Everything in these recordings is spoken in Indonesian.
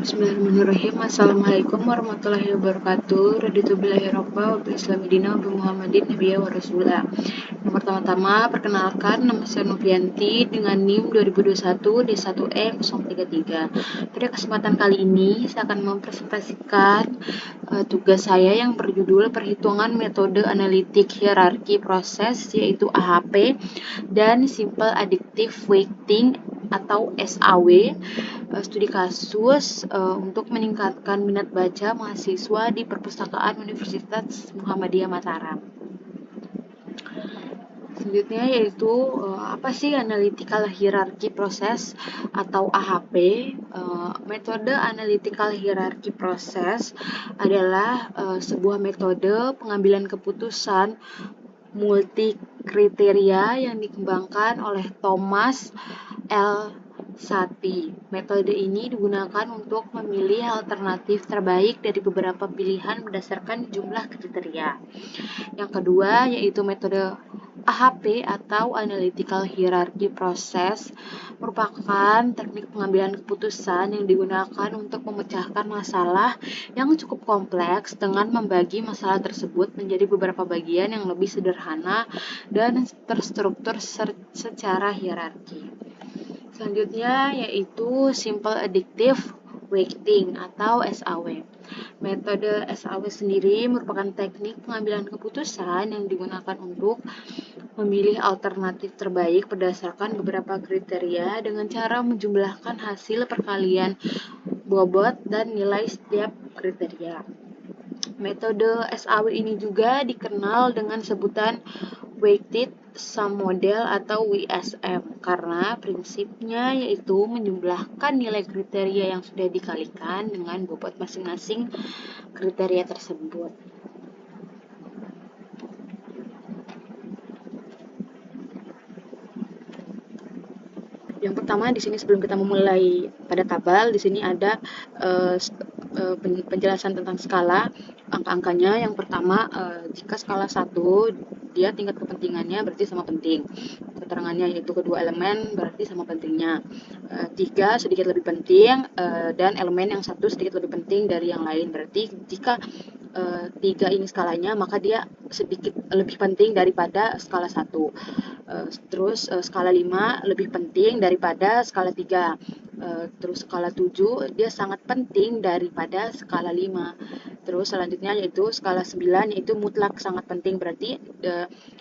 Bismillahirrahmanirrahim. Assalamualaikum warahmatullahi wabarakatuh. Raditu billahi rabba wa bil islami dina wa bi Muhammadin nabiyya wa rasulah. Yang pertama-tama, perkenalkan, nama saya Novianti dengan NIM 2021 D1E033. Pada kesempatan kali ini, saya akan mempresentasikan tugas saya yang berjudul Perhitungan Metode Analitik Hierarki Proses, yaitu AHP, dan Simple Additive Weighting atau SAW, studi kasus untuk meningkatkan minat baca mahasiswa di Perpustakaan Universitas Muhammadiyah Mataram. Selanjutnya yaitu apa sih analytical hierarchy process atau AHP? Metode analytical hierarchy process adalah sebuah metode pengambilan keputusan multi kriteria yang dikembangkan oleh Thomas L. Satie. Metode ini digunakan untuk memilih alternatif terbaik dari beberapa pilihan berdasarkan jumlah kriteria. Yang kedua yaitu metode AHP atau Analytical Hierarchy Process merupakan teknik pengambilan keputusan yang digunakan untuk memecahkan masalah yang cukup kompleks dengan membagi masalah tersebut menjadi beberapa bagian yang lebih sederhana dan terstruktur secara hierarki. Selanjutnya yaitu Simple Additive Weighting atau SAW. Metode SAW sendiri merupakan teknik pengambilan keputusan yang digunakan untuk memilih alternatif terbaik berdasarkan beberapa kriteria dengan cara menjumlahkan hasil perkalian bobot dan nilai setiap kriteria. Metode SAW ini juga dikenal dengan sebutan Weighted Sum Model atau WSM karena prinsipnya yaitu menjumlahkan nilai kriteria yang sudah dikalikan dengan bobot masing-masing kriteria tersebut. Yang pertama di sini sebelum kita memulai pada tabel, di sini ada penjelasan tentang skala angka-angkanya. Yang pertama, jika skala 1 dia tingkat kepentingannya berarti sama penting. Keterangannya yaitu kedua elemen berarti sama pentingnya. 3 sedikit lebih penting dan elemen yang satu sedikit lebih penting dari yang lain. Berarti jika 3 ini skalanya maka dia sedikit lebih penting daripada skala 1. Terus skala 5 lebih penting daripada skala 3. Terus skala 7 dia sangat penting daripada skala 5. Terus selanjutnya yaitu skala 9 yaitu mutlak sangat penting, berarti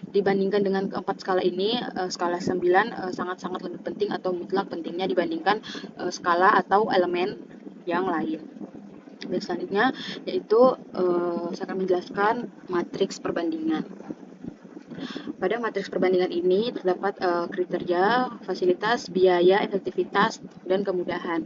dibandingkan dengan keempat skala ini skala 9 sangat-sangat lebih penting atau mutlak pentingnya dibandingkan skala atau elemen yang lain. Dan selanjutnya yaitu saya akan menjelaskan matriks perbandingan. Pada matriks perbandingan ini terdapat kriteria, fasilitas, biaya, efektivitas, dan kemudahan.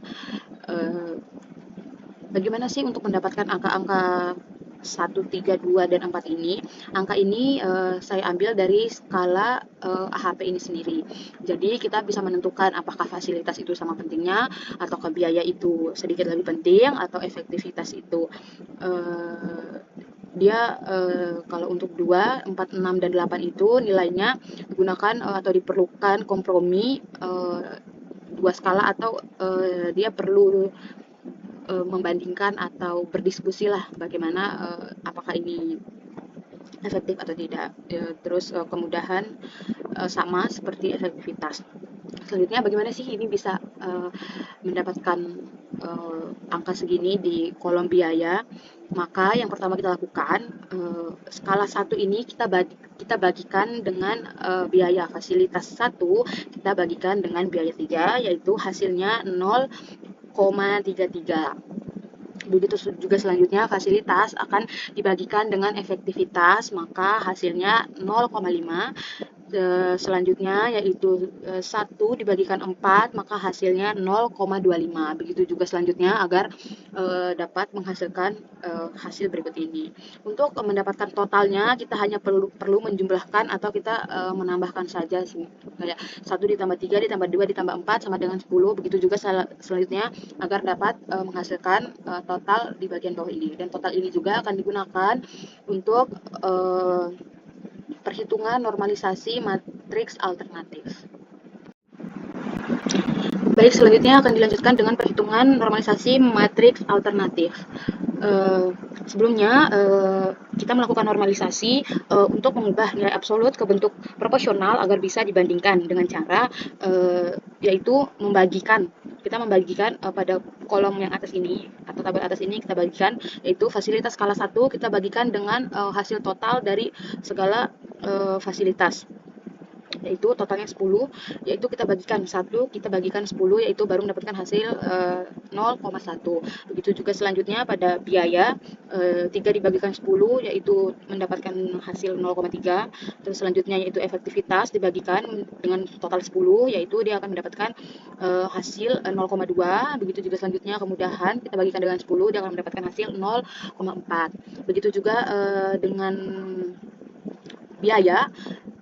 Bagaimana sih untuk mendapatkan angka-angka 1, 3, 2, dan 4 ini? Angka ini saya ambil dari skala AHP ini sendiri. Jadi kita bisa menentukan apakah fasilitas itu sama pentingnya, atau biaya itu sedikit lebih penting, atau efektivitas itu dia kalau untuk 2, 4, 6, dan 8 itu nilainya digunakan atau diperlukan kompromi 2 skala atau dia perlu membandingkan atau berdiskusi lah bagaimana apakah ini efektif atau tidak. Terus kemudahan sama seperti efektivitas. Selanjutnya bagaimana sih ini bisa mendapatkan angka segini di kolom biaya? Maka yang pertama kita lakukan skala 1 ini kita bagikan dengan biaya fasilitas 1 kita bagikan dengan biaya 3, yaitu hasilnya 0,33. Begitu juga selanjutnya fasilitas akan dibagikan dengan efektivitas, maka hasilnya 0,5. Selanjutnya yaitu 1 dibagikan 4, maka hasilnya 0,25. Begitu juga selanjutnya agar dapat menghasilkan hasil berikut ini. Untuk mendapatkan totalnya kita hanya perlu menjumlahkan atau kita menambahkan saja kayak 1 ditambah 3 ditambah 2 ditambah 4 sama dengan 10. Begitu juga selanjutnya agar dapat menghasilkan total di bagian bawah ini. Dan total ini juga akan digunakan untuk perhitungan normalisasi matriks alternatif. Baik, selanjutnya akan dilanjutkan dengan perhitungan normalisasi matriks alternatif. Sebelumnya kita melakukan normalisasi untuk mengubah nilai absolut ke bentuk proporsional agar bisa dibandingkan dengan cara yaitu membagikan. Kita membagikan pada kolom yang atas ini atau tabel atas ini kita bagikan, yaitu fasilitas skala 1 kita bagikan dengan hasil total dari segala fasilitas, yaitu totalnya 10, yaitu kita bagikan 1, kita bagikan 10, yaitu baru mendapatkan hasil 0,1. Begitu juga selanjutnya pada biaya 3 dibagikan 10, yaitu mendapatkan hasil 0,3. Terus selanjutnya yaitu efektivitas dibagikan dengan total 10, yaitu dia akan mendapatkan hasil 0,2. Begitu juga selanjutnya kemudahan kita bagikan dengan 10, dia akan mendapatkan hasil 0,4. Begitu juga dengan biaya,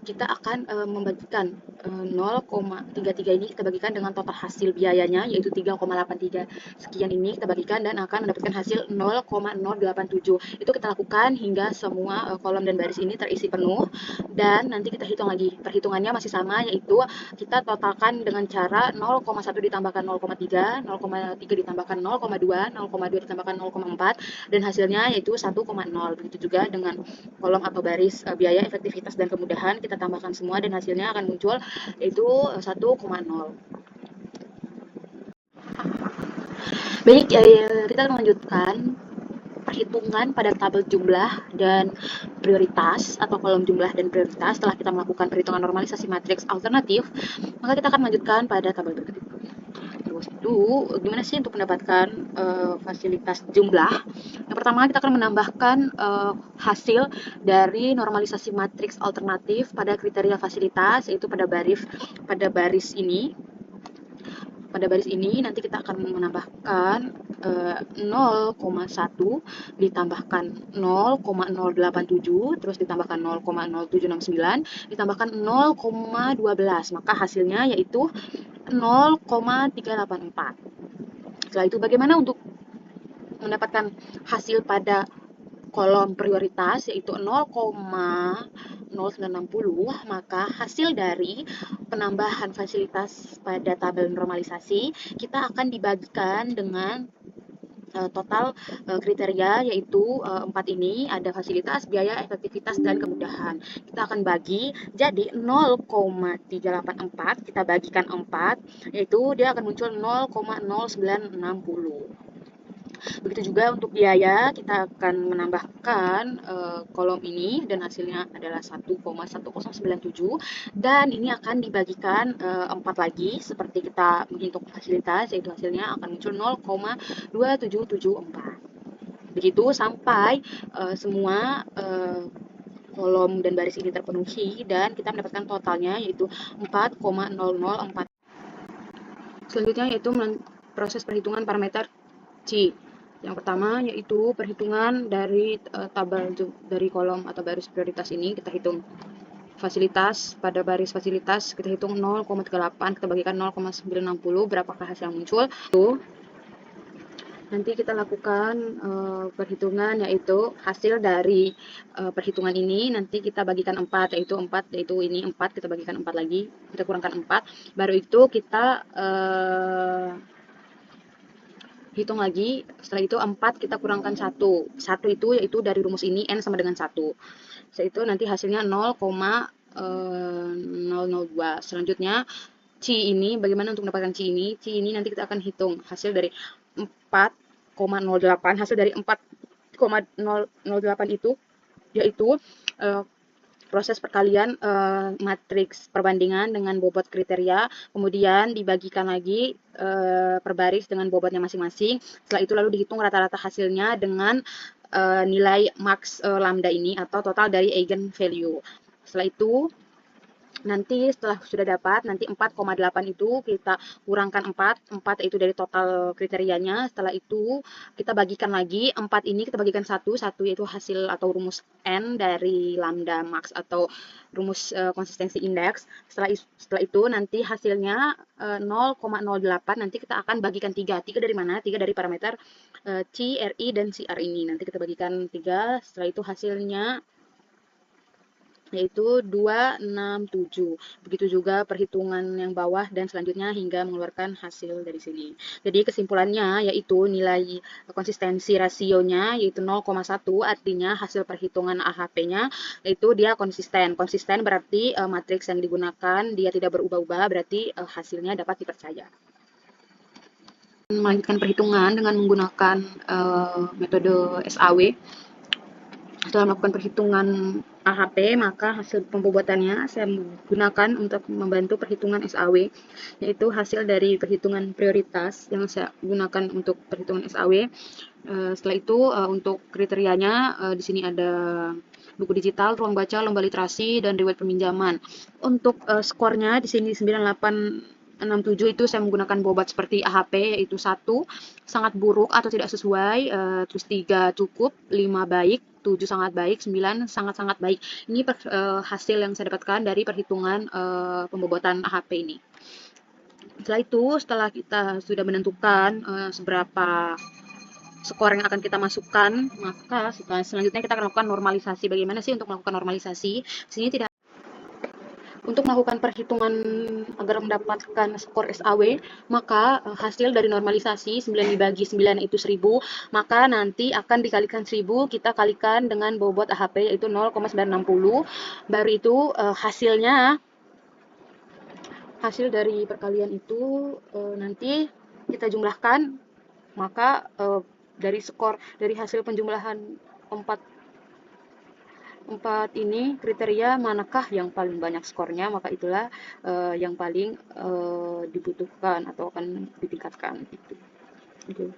kita akan membagikan 0,33 ini kita bagikan dengan total hasil biayanya, yaitu 3,83 sekian ini kita bagikan dan akan mendapatkan hasil 0,087. Itu kita lakukan hingga semua kolom dan baris ini terisi penuh, dan nanti kita hitung lagi. Perhitungannya masih sama, yaitu kita totalkan dengan cara 0,1 ditambahkan 0,3, 0,3 ditambahkan 0,2, 0,2 ditambahkan 0,4, dan hasilnya yaitu 1,0. Begitu juga dengan kolom atau baris biaya, efektivitas, dan kemudahan, kita tambahkan semua dan hasilnya akan muncul yaitu 1,0. Baik, kita akan melanjutkan perhitungan pada tabel jumlah dan prioritas atau kolom jumlah dan prioritas. Setelah kita melakukan perhitungan normalisasi matriks alternatif, maka kita akan melanjutkan pada tabel berikut. Terus itu gimana sih untuk mendapatkan fasilitas jumlah? Yang pertama, kita akan menambahkan hasil dari normalisasi matriks alternatif pada kriteria fasilitas, yaitu pada baris ini. Pada baris ini nanti kita akan menambahkan 0,1 ditambahkan 0,087, terus ditambahkan 0,0769, ditambahkan 0,12, maka hasilnya yaitu 0,384. Setelah itu bagaimana untuk mendapatkan hasil pada kolom prioritas, yaitu 0,0960, maka hasil dari penambahan fasilitas pada tabel normalisasi kita akan dibagikan dengan total kriteria, yaitu 4 ini, ada fasilitas, biaya, efektivitas, dan kemudahan. Kita akan bagi jadi 0,384, kita bagikan 4, yaitu dia akan muncul 0,0960. Begitu juga untuk biaya, kita akan menambahkan kolom ini dan hasilnya adalah 1,1097, dan ini akan dibagikan 4 lagi seperti kita menghitung fasilitas, yaitu hasilnya akan muncul 0,2774. Begitu sampai semua kolom dan baris ini terpenuhi dan kita mendapatkan totalnya yaitu 4,004. Selanjutnya yaitu proses perhitungan parameter C. Yang pertama yaitu perhitungan dari tabel dari kolom atau baris prioritas ini, kita hitung fasilitas. Pada baris fasilitas kita hitung 0,38, kita bagikan 0,960, berapakah hasil yang muncul. Nanti kita lakukan perhitungan, yaitu hasil dari perhitungan ini nanti kita bagikan 4, yaitu ini 4, kita bagikan 4 lagi, kita kurangkan 4, baru itu kita hitung lagi. Setelah itu 4 kita kurangkan 1 itu yaitu dari rumus ini n sama dengan 1. Setelah itu nanti hasilnya 0,002. Selanjutnya C ini, bagaimana untuk mendapatkan C ini? C ini nanti kita akan hitung hasil dari 4,08, hasil dari 4,008 itu yaitu proses perkalian matriks perbandingan dengan bobot kriteria, kemudian dibagikan lagi per baris dengan bobotnya masing-masing. Setelah itu lalu dihitung rata-rata hasilnya dengan nilai max lambda ini atau total dari eigen value. Setelah itu nanti setelah sudah dapat, nanti 4,8 itu kita kurangkan 4 itu dari total kriterianya. Setelah itu kita bagikan lagi 4 ini, kita bagikan 1 yaitu hasil atau rumus n dari lambda max atau rumus konsistensi indeks. Setelah itu nanti hasilnya 0,08, nanti kita akan bagikan 3 dari mana? 3 dari parameter C, RI, dan CR ini. Nanti kita bagikan 3, setelah itu hasilnya yaitu 267. Begitu juga perhitungan yang bawah dan selanjutnya hingga mengeluarkan hasil dari sini. Jadi kesimpulannya yaitu nilai konsistensi rasionya yaitu 0,1, artinya hasil perhitungan AHP-nya itu dia konsisten. Konsisten berarti matriks yang digunakan dia tidak berubah-ubah, berarti hasilnya dapat dipercaya. Melanjutkan perhitungan dengan menggunakan metode SAW. Setelah melakukan perhitungan AHP, maka hasil pembobotannya saya gunakan untuk membantu perhitungan SAW, yaitu hasil dari perhitungan prioritas yang saya gunakan untuk perhitungan SAW. Setelah itu untuk kriterianya di sini ada buku digital, ruang baca, lomba literasi, dan riwayat peminjaman. Untuk skornya di sini 9867 itu saya menggunakan bobot seperti AHP, yaitu 1 sangat buruk atau tidak sesuai, terus 3 cukup, 5 baik, 7 sangat baik, 9 sangat-sangat baik. Ini hasil yang saya dapatkan dari perhitungan pembobotan AHP ini. Setelah itu, setelah kita sudah menentukan seberapa skor yang akan kita masukkan, maka selanjutnya kita akan melakukan normalisasi. Bagaimana sih untuk melakukan normalisasi? Di sini tidak untuk melakukan perhitungan agar mendapatkan skor SAW, maka hasil dari normalisasi 9 dibagi 9 itu 1000, maka nanti akan dikalikan 1000, kita kalikan dengan bobot AHP yaitu 0,960, baru itu hasil dari perkalian itu nanti kita jumlahkan, maka dari hasil penjumlahan 4 ini kriteria manakah yang paling banyak skornya, maka itulah yang paling dibutuhkan atau akan ditingkatkan. Gitu.